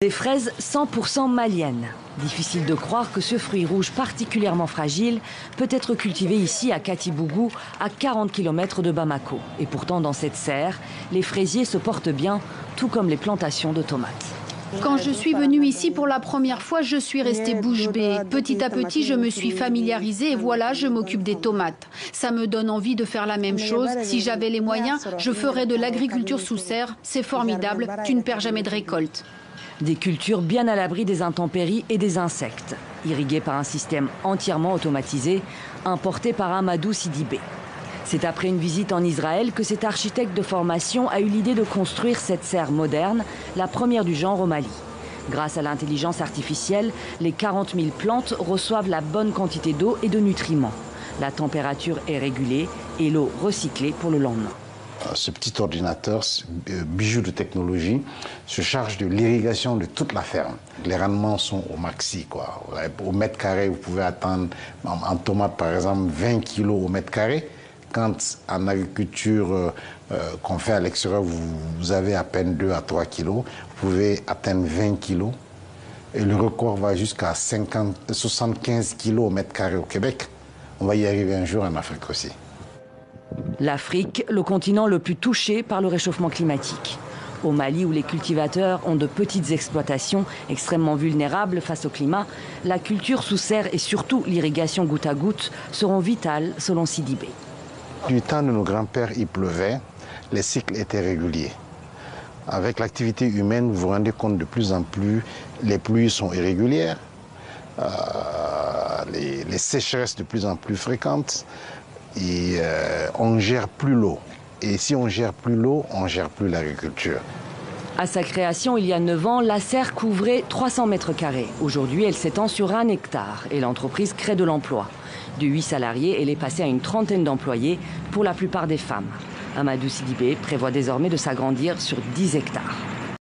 Des fraises 100% maliennes. Difficile de croire que ce fruit rouge particulièrement fragile peut être cultivé ici à Katibougou, à 40 km de Bamako. Et pourtant, dans cette serre, les fraisiers se portent bien, tout comme les plantations de tomates. Quand je suis venue ici pour la première fois, je suis restée bouche bée. Petit à petit, je me suis familiarisée et voilà, je m'occupe des tomates. Ça me donne envie de faire la même chose. Si j'avais les moyens, je ferais de l'agriculture sous serre. C'est formidable, tu ne perds jamais de récolte. Des cultures bien à l'abri des intempéries et des insectes, irriguées par un système entièrement automatisé, importé par Amadou Sidibé. C'est après une visite en Israël que cet architecte de formation a eu l'idée de construire cette serre moderne, la première du genre au Mali. Grâce à l'intelligence artificielle, les 40 000 plantes reçoivent la bonne quantité d'eau et de nutriments. La température est régulée et l'eau recyclée pour le lendemain. Ce petit ordinateur, ce bijou de technologie, se charge de l'irrigation de toute la ferme. Les rendements sont au maxi, quoi. Au mètre carré, vous pouvez atteindre, en tomate par exemple, 20 kg au mètre carré. Quand en agriculture qu'on fait à l'extérieur, vous avez à peine 2 à 3 kg, vous pouvez atteindre 20 kg. Et le record va jusqu'à 75 kg au mètre carré au Québec. On va y arriver un jour en Afrique aussi. L'Afrique, le continent le plus touché par le réchauffement climatique. Au Mali, où les cultivateurs ont de petites exploitations extrêmement vulnérables face au climat, la culture sous serre et surtout l'irrigation goutte à goutte seront vitales selon Sidibé. Du temps de nos grands-pères, il pleuvait, les cycles étaient réguliers. Avec l'activité humaine, vous vous rendez compte de plus en plus, les pluies sont irrégulières, les sécheresses de plus en plus fréquentes. Et on ne gère plus l'eau. Et si on ne gère plus l'eau, on ne gère plus l'agriculture. À sa création, il y a 9 ans, la serre couvrait 300 mètres carrés. Aujourd'hui, elle s'étend sur 1 hectare et l'entreprise crée de l'emploi. De 8 salariés, elle est passée à une trentaine d'employés, pour la plupart des femmes. Amadou Sidibé prévoit désormais de s'agrandir sur 10 hectares.